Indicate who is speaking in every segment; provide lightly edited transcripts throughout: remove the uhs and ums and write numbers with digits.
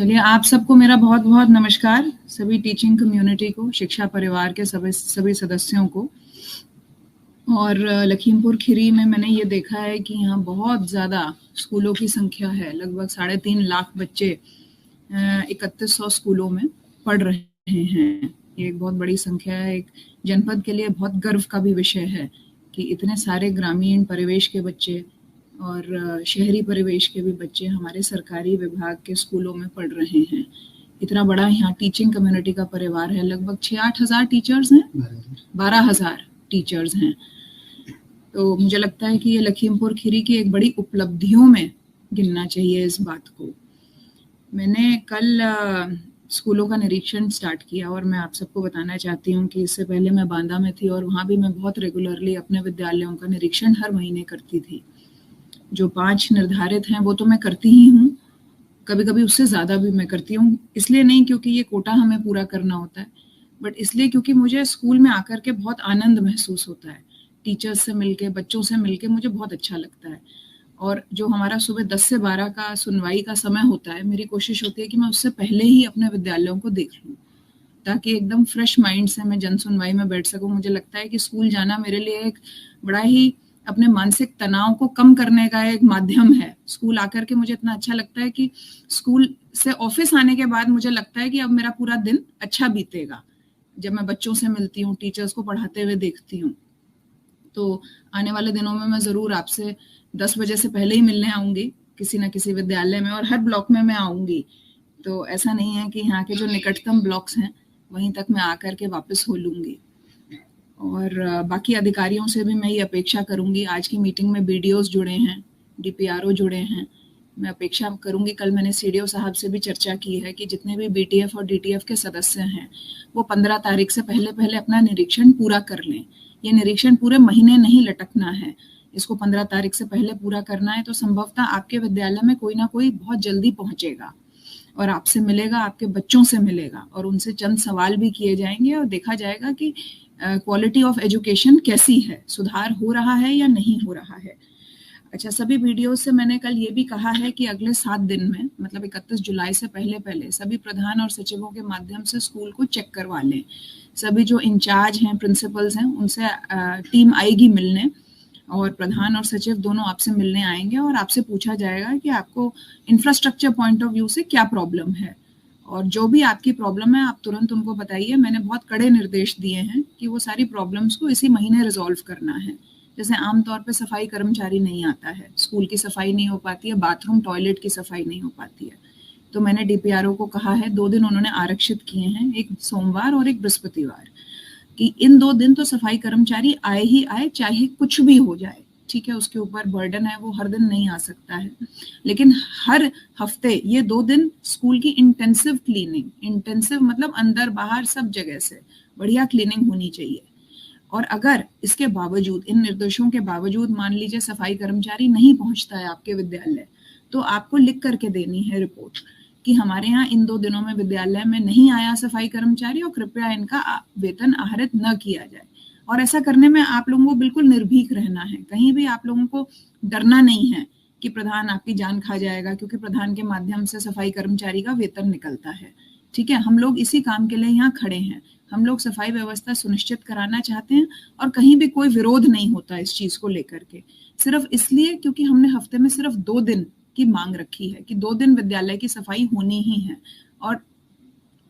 Speaker 1: चलिए, आप सबको मेरा बहुत बहुत नमस्कार, सभी टीचिंग कम्युनिटी को, शिक्षा परिवार के सभी सदस्यों को। और लखीमपुर खीरी में मैंने ये देखा है कि यहाँ बहुत ज़्यादा स्कूलों की संख्या है। लगभग 3.5 लाख बच्चे 3100 स्कूलों में पढ़ रहे हैं। ये एक बहुत बड़ी संख्या है। एक जनपद के लिए बहुत गर्व का भी विषय है कि इतने सारे ग्रामीण परिवेश के बच्चे और शहरी परिवेश के भी बच्चे हमारे सरकारी विभाग के स्कूलों में पढ़ रहे हैं। इतना बड़ा यहाँ टीचिंग कम्युनिटी का परिवार है। लगभग 6-8 हज़ार टीचर्स हैं, 12,000 टीचर्स हैं। तो मुझे लगता है कि ये लखीमपुर खीरी की एक बड़ी उपलब्धियों में गिनना चाहिए इस बात को। मैंने कल स्कूलों का निरीक्षण स्टार्ट किया और मैं आप सबको बताना चाहती हूँ कि इससे पहले मैं बांदा में थी और वहाँ भी मैं बहुत रेगुलरली अपने विद्यालयों का निरीक्षण हर महीने करती थी। जो 5 निर्धारित हैं वो तो मैं करती ही हूँ, कभी-कभी उससे ज़्यादा भी मैं करती हूँ। इसलिए नहीं क्योंकि ये कोटा हमें पूरा करना होता है, बट इसलिए क्योंकि मुझे स्कूल में आकर के बहुत आनंद महसूस होता है। टीचर्स से मिलके, बच्चों से मिलके मुझे बहुत अच्छा लगता है। और जो हमारा सुबह 10 से 12 का सुनवाई का समय होता है, मेरी कोशिश होती है कि मैं उससे पहले ही अपने विद्यालयों को देख लूँ, ताकि एकदम फ्रेश माइंड से मैं जन सुनवाई में बैठ सकूँ। मुझे लगता है कि स्कूल जाना मेरे लिए एक बड़ा ही अपने मानसिक तनाव को कम करने का एक माध्यम है। स्कूल आकर के मुझे इतना अच्छा लगता है कि स्कूल से ऑफिस आने के बाद मुझे लगता है कि अब मेरा पूरा दिन अच्छा बीतेगा। जब मैं बच्चों से मिलती हूँ, टीचर्स को पढ़ाते हुए देखती हूँ, तो आने वाले दिनों में मैं ज़रूर आपसे 10 बजे से पहले ही मिलने आऊँगी किसी न किसी विद्यालय में, और हर ब्लॉक में मैं आऊँगी। तो ऐसा नहीं है कि यहाँ के जो निकटतम ब्लॉक्स हैं, वहीं तक मैं आकर के वापस हो लूँगी। और बाकी अधिकारियों से भी मैं ये अपेक्षा करूँगी। आज की मीटिंग में बीडीओज़ जुड़े हैं, डीपीआरओ जुड़े हैं। मैं अपेक्षा करूँगी, कल मैंने सीडीओ साहब से भी चर्चा की है कि जितने भी बीटीएफ और डीटीएफ के सदस्य हैं, वो 15 तारीख से पहले अपना निरीक्षण पूरा कर लें। ये निरीक्षण पूरे महीने नहीं लटकना है, इसको 15 तारीख से पहले पूरा करना है। तो संभवतः आपके विद्यालय में कोई ना कोई बहुत जल्दी पहुँचेगा और आपसे मिलेगा, आपके बच्चों से मिलेगा, और उनसे चंद सवाल भी किए जाएंगे और देखा जाएगा कि क्वालिटी ऑफ एजुकेशन कैसी है, सुधार हो रहा है या नहीं हो रहा है। अच्छा, सभी वीडियो से मैंने कल ये भी कहा है कि अगले 7 दिन में, मतलब 31 जुलाई से पहले सभी प्रधान और सचिवों के माध्यम से स्कूल को चेक करवा लें। सभी जो इंचार्ज हैं, प्रिंसिपल्स हैं, उनसे टीम आएगी मिलने, और प्रधान और सचिव दोनों आपसे मिलने आएंगे और आपसे पूछा जाएगा कि आपको इंफ्रास्ट्रक्चर पॉइंट ऑफ व्यू से क्या प्रॉब्लम है, और जो भी आपकी प्रॉब्लम है आप तुरंत उनको बताइए। मैंने बहुत कड़े निर्देश दिए हैं कि वो सारी प्रॉब्लम्स को इसी महीने रिजॉल्व करना है। जैसे आमतौर पे सफाई कर्मचारी नहीं आता है, स्कूल की सफाई नहीं हो पाती है, बाथरूम टॉयलेट की सफाई नहीं हो पाती है, तो मैंने डीपीआरओ को कहा है, 2 दिन उन्होंने आरक्षित किए हैं, एक सोमवार और एक बृहस्पतिवार, कि इन 2 दिन तो सफाई कर्मचारी आए ही आए, चाहे कुछ भी हो जाए। ठीक है, उसके ऊपर बर्डन है, वो हर दिन नहीं आ सकता है, लेकिन हर हफ्ते ये 2 दिन स्कूल की इंटेंसिव क्लीनिंग, इंटेंसिव मतलब अंदर बाहर सब जगह से बढ़िया क्लीनिंग होनी चाहिए। और अगर इसके बावजूद, इन निर्देशों के बावजूद मान लीजिए सफाई कर्मचारी नहीं पहुंचता है आपके विद्यालय, तो आपको लिख करके देनी है रिपोर्ट कि हमारे यहाँ इन 2 दिनों में विद्यालय में नहीं आया सफाई कर्मचारी और कृपया इनका वेतन आहरित न किया जाए। और ऐसा करने में आप लोगों को बिल्कुल निर्भीक रहना है, कहीं भी आप लोगों को डरना नहीं है कि प्रधान आपकी जान खा जाएगा, क्योंकि प्रधान के माध्यम से सफाई कर्मचारी का वेतन निकलता है। ठीक है, हम लोग इसी काम के लिए यहाँ खड़े हैं, हम लोग सफाई व्यवस्था सुनिश्चित कराना चाहते हैं, और कहीं भी कोई विरोध नहीं होता इस चीज को लेकर के, सिर्फ इसलिए क्योंकि हमने हफ्ते में सिर्फ 2 दिन की मांग रखी है कि 2 दिन विद्यालय की सफाई होनी ही है। और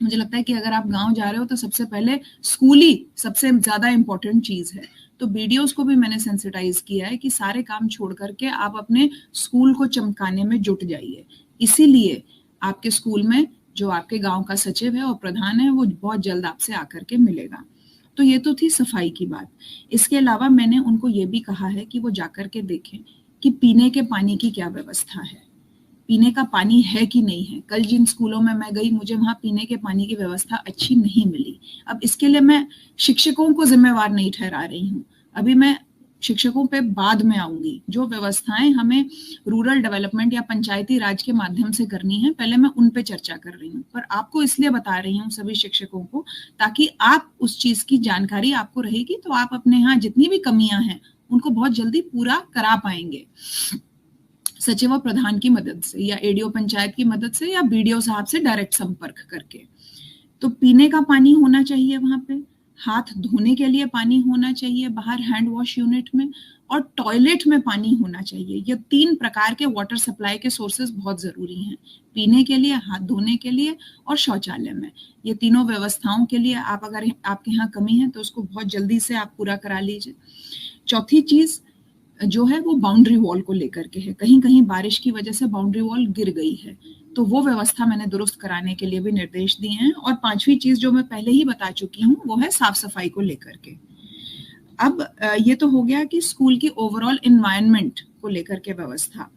Speaker 1: मुझे लगता है कि अगर आप गांव जा रहे हो तो सबसे पहले स्कूल ही सबसे ज्यादा इंपॉर्टेंट चीज है। तो बीडीओस को भी मैंने सेंसिटाइज किया है कि सारे काम छोड़ करके आप अपने स्कूल को चमकाने में जुट जाइए। इसीलिए आपके स्कूल में जो आपके गांव का सचिव है और प्रधान है, वो बहुत जल्द आपसे आकर के मिलेगा। तो ये तो थी सफाई की बात। इसके अलावा मैंने उनको ये भी कहा है कि वो जाकर के देखें कि पीने के पानी की क्या व्यवस्था है, पीने का पानी है कि नहीं है। कल जिन स्कूलों में मैं गई, मुझे वहां पीने के पानी की व्यवस्था अच्छी नहीं मिली। अब इसके लिए मैं शिक्षकों को जिम्मेवार नहीं ठहरा रही हूँ, अभी मैं शिक्षकों पे बाद में आऊंगी। जो व्यवस्थाएं हमें रूरल डेवलपमेंट या पंचायती राज के माध्यम से करनी है, पहले मैं उन पे चर्चा कर रही हूँ, पर आपको इसलिए बता रही हूँ सभी शिक्षकों को, ताकि आप उस चीज की जानकारी आपको रहेगी, तो आप अपने यहाँ जितनी भी कमियां हैं उनको बहुत जल्दी पूरा करा पाएंगे। सचिव और प्रधान की मदद से या एडीओ पंचायत की मदद से या बीडीओ साहब से डायरेक्ट संपर्क करके। तो पीने का पानी होना चाहिए वहां पे, हाथ धोने के लिए पानी होना चाहिए बाहर हैंड वॉश यूनिट में, और टॉयलेट में पानी होना चाहिए। ये 3 प्रकार के वाटर सप्लाई के सोर्सेज बहुत जरूरी हैं, पीने के लिए, हाथ धोने के लिए और शौचालय में। ये तीनों व्यवस्थाओं के लिए आप अगर आपके यहाँ कमी है तो उसको बहुत जल्दी से आप पूरा करा लीजिए। चौथी चीज जो है वो बाउंड्री वॉल को लेकर के है। कहीं कहीं बारिश की वजह से बाउंड्री वॉल गिर गई है, तो वो व्यवस्था मैंने दुरुस्त कराने के लिए भी निर्देश दिए हैं। और 5वीं चीज जो मैं पहले ही बता चुकी हूँ वो है साफ सफाई को लेकर के। अब ये तो हो गया कि स्कूल की ओवरऑल एनवायरनमेंट को लेकर के व्यवस्था।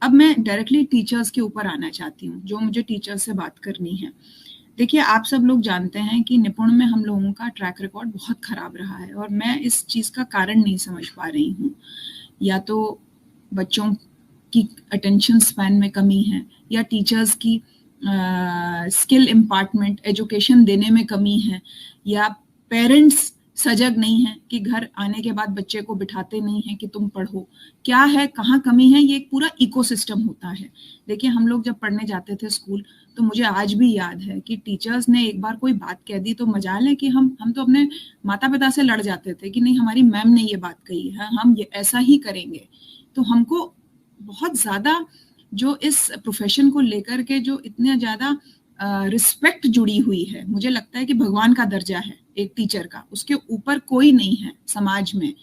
Speaker 1: अब मैं डायरेक्टली टीचर्स के ऊपर आना चाहती हूँ, जो मुझे टीचर्स से बात करनी है। देखिए, आप सब लोग जानते हैं कि निपुण में हम लोगों का ट्रैक रिकॉर्ड बहुत खराब रहा है, और मैं इस चीज का कारण नहीं समझ पा रही हूँ। या तो बच्चों की अटेंशन स्पैन में कमी है, या टीचर्स की स्किल इम्पार्टमेंट एजुकेशन देने में कमी है, या पेरेंट्स सजग नहीं है कि घर आने के बाद बच्चे को बिठाते नहीं है कि तुम पढ़ो। क्या है, कहाँ कमी है, ये एक पूरा इकोसिस्टम होता है। देखिए, हम लोग जब पढ़ने जाते थे स्कूल, तो मुझे आज भी याद है कि टीचर्स ने एक बार कोई बात कह दी तो मजाल है कि हम तो अपने माता पिता से लड़ जाते थे कि नहीं, हमारी मैम ने ये बात कही है, हम ये ऐसा ही करेंगे। तो हमको बहुत ज्यादा जो इस प्रोफेशन को लेकर के जो इतना ज्यादा रिस्पेक्ट जुड़ी हुई है, मुझे लगता है कि भगवान का दर्जा है एक टीचर का, उसके ऊपर कोई नहीं है समाज में।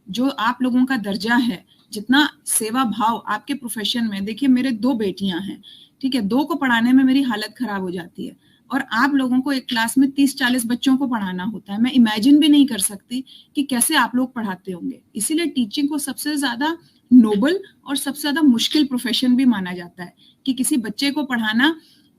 Speaker 1: जो आप लोगों का दर्जा है, जितना सेवा भाव आपके प्रोफेशन में, देखिए मेरे 2 बेटियां हैं, ठीक है, 2 को पढ़ाने में मेरी हालत खराब हो जाती है, और आप लोगों को एक क्लास में 30-40 बच्चों को पढ़ाना होता है। मैं इमेजिन भी नहीं कर सकती कि कैसे आप लोग पढ़ाते होंगे। इसीलिए टीचिंग को सबसे ज्यादा नोबल और सबसे ज्यादा मुश्किल प्रोफेशन भी माना जाता है, कि किसी बच्चे को पढ़ाना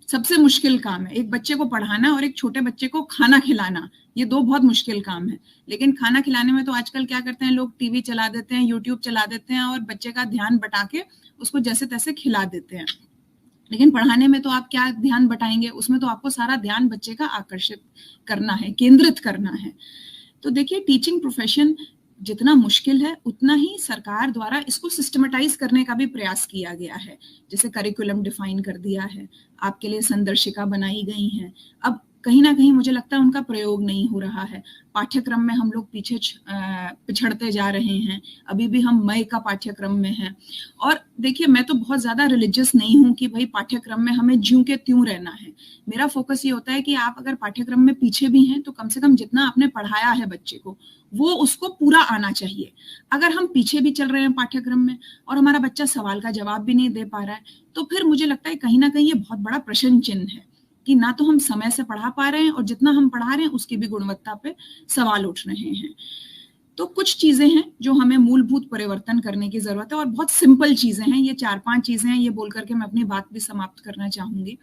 Speaker 1: सबसे मुश्किल काम है। एक बच्चे को पढ़ाना और एक छोटे बच्चे को खाना खिलाना, ये 2 बहुत मुश्किल काम है। लेकिन खाना खिलाने में तो आजकल क्या करते हैं लोग, टीवी चला देते हैं, यूट्यूब चला देते हैं, और बच्चे का ध्यान बटा के उसको जैसे तैसे खिला देते हैं। लेकिन पढ़ाने में तो आप क्या ध्यान बटाएंगे, उसमें तो आपको सारा ध्यान बच्चे का आकर्षित करना है, केंद्रित करना है। तो देखिए, टीचिंग प्रोफेशन जितना मुश्किल है, उतना ही सरकार द्वारा इसको सिस्टमेटाइज करने का भी प्रयास किया गया है। जैसे करिकुलम डिफाइन कर दिया है, आपके लिए संदर्शिका बनाई गई है। अब कहीं ना कहीं मुझे लगता है उनका प्रयोग नहीं हो रहा है। पाठ्यक्रम में हम लोग पीछे पिछड़ते जा रहे हैं। अभी भी हम मई का पाठ्यक्रम में हैं। और देखिए, मैं तो बहुत ज्यादा रिलीजियस नहीं हूं कि भाई पाठ्यक्रम में हमें ज्यों के त्यों रहना है। मेरा फोकस ये होता है कि आप अगर पाठ्यक्रम में पीछे भी हैं तो कम से कम जितना आपने पढ़ाया है बच्चे को, वो उसको पूरा आना चाहिए। अगर हम पीछे भी चल रहे हैं पाठ्यक्रम में और हमारा बच्चा सवाल का जवाब भी नहीं दे पा रहा है, तो फिर मुझे लगता है कहीं ना कहीं ये बहुत बड़ा प्रश्न चिन्ह है कि ना तो हम समय से पढ़ा पा रहे हैं, और जितना हम पढ़ा रहे हैं उसकी भी गुणवत्ता पे सवाल उठ रहे हैं। तो कुछ चीजें हैं जो हमें मूलभूत परिवर्तन करने की जरूरत है, और बहुत सिंपल चीजें हैं। ये 4-5 चीजें हैं, ये बोल करके मैं अपनी बात भी समाप्त करना चाहूंगी।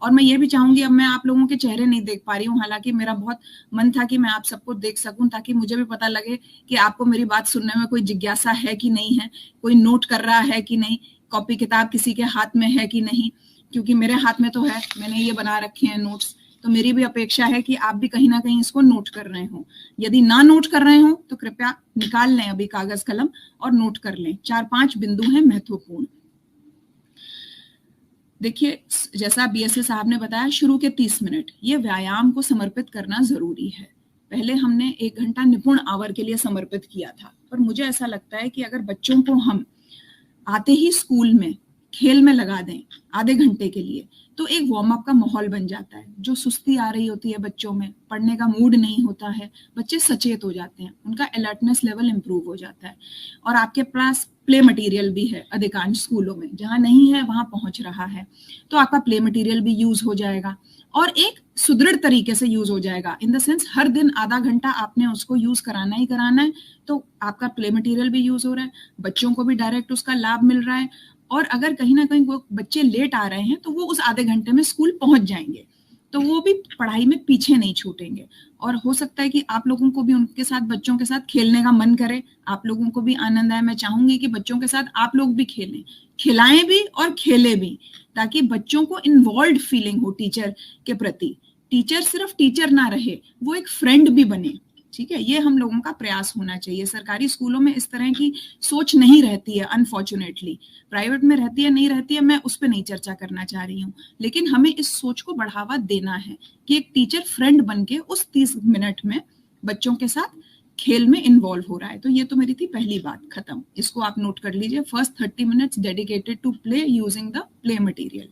Speaker 1: और मैं ये भी चाहूंगी, अब मैं आप लोगों के चेहरे नहीं देख पा रही हूँ, हालांकि मेरा बहुत मन था कि मैं आप सबको देख सकूं, ताकि मुझे भी पता लगे कि आपको मेरी बात सुनने में कोई जिज्ञासा है कि नहीं है, कोई नोट कर रहा है कि नहीं, कॉपी किताब किसी के हाथ में है कि नहीं। क्योंकि मेरे हाथ में तो है, मैंने ये बना रखे हैं नोट्स, तो मेरी भी अपेक्षा है कि आप भी कहीं ना कहीं इसको नोट कर रहे हो। यदि ना नोट कर रहे हो तो कृपया निकाल लें अभी कागज कलम और नोट कर लें। 4-5 बिंदु हैं महत्वपूर्ण। देखिए, जैसा बीएसए साहब ने बताया, शुरू के 30 मिनट ये व्यायाम को समर्पित करना जरूरी है। पहले हमने 1 घंटा निपुण आवर के लिए समर्पित किया था, पर मुझे ऐसा लगता है कि अगर बच्चों को हम आते ही स्कूल में खेल में लगा दें आधे घंटे के लिए, तो एक वार्म अप का माहौल बन जाता है। जो सुस्ती आ रही होती है बच्चों में, पढ़ने का मूड नहीं होता है, बच्चे सचेत हो जाते हैं, उनका अलर्टनेस लेवल इंप्रूव हो जाता है। और आपके पास प्ले मटेरियल भी है, अधिकांश स्कूलों में, जहां नहीं है वहां पहुंच रहा है, तो आपका प्ले मटेरियल भी यूज हो जाएगा और एक सुदृढ़ तरीके से यूज हो जाएगा। इन द सेंस हर दिन आधा घंटा आपने उसको यूज कराना ही कराना है, तो आपका प्ले मटेरियल भी यूज हो रहा है, बच्चों को भी डायरेक्ट उसका लाभ मिल रहा है। और अगर कहीं ना कहीं वो बच्चे लेट आ रहे हैं तो वो उस आधे घंटे में स्कूल पहुंच जाएंगे, तो वो भी पढ़ाई में पीछे नहीं छूटेंगे। और हो सकता है कि आप लोगों को भी उनके साथ, बच्चों के साथ खेलने का मन करे, आप लोगों को भी आनंद आए। मैं चाहूंगी कि बच्चों के साथ आप लोग भी खेलें, खिलाएं भी और खेले भी, ताकि बच्चों को इन्वॉल्व फीलिंग हो टीचर के प्रति। टीचर सिर्फ टीचर ना रहे, वो एक फ्रेंड भी बने, ठीक है, ये हम लोगों का प्रयास होना चाहिए। सरकारी स्कूलों में इस तरह की सोच नहीं रहती है, अनफॉर्चुनेटली। प्राइवेट में रहती है, नहीं रहती है, मैं उस पर नहीं चर्चा करना चाह रही हूँ, लेकिन हमें इस सोच को बढ़ावा देना है कि एक टीचर फ्रेंड बन के उस 30 मिनट में बच्चों के साथ खेल में इन्वॉल्व हो रहा है। तो ये तो मेरी थी पहली बात, खत्म। इसको आप नोट कर लीजिए, first 30 minutes dedicated to play using the play material.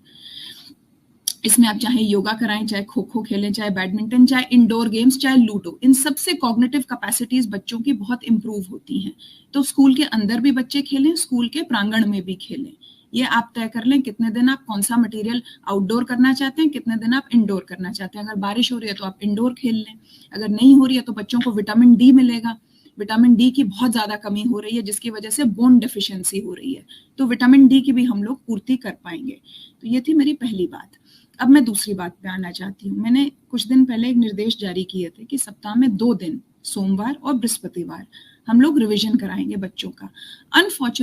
Speaker 1: इसमें आप चाहे योगा कराएं, चाहे खो खो खेलें, चाहे बैडमिंटन, चाहे इंडोर गेम्स, चाहे लूडो, इन सबसे कॉग्निटिव कैपेसिटीज बच्चों की बहुत इंप्रूव होती हैं। तो स्कूल के अंदर भी बच्चे खेलें, स्कूल के प्रांगण में भी खेलें। ये आप तय कर लें कितने दिन आप कौन सा मटेरियल आउटडोर करना चाहते हैं, कितने दिन आप इंडोर करना चाहते हैं। अगर बारिश हो रही है तो आप इंडोर खेल लें, अगर नहीं हो रही है तो बच्चों को विटामिन डी मिलेगा। विटामिन डी की बहुत ज्यादा कमी हो रही है, जिसकी वजह से बोन डेफिशिएंसी हो रही है, तो विटामिन डी की भी हम लोग पूर्ति कर पाएंगे। तो ये थी मेरी पहली बात। अब मैं दूसरी बात पे आना चाहती हूँ। मैंने कुछ दिन पहले एक निर्देश जारी किए थे कि सप्ताह में 2 दिन, सोमवार और बृहस्पतिवार, हम लोग रिवीजन कराएंगे बच्चों का। अनफॉर्चुनेटली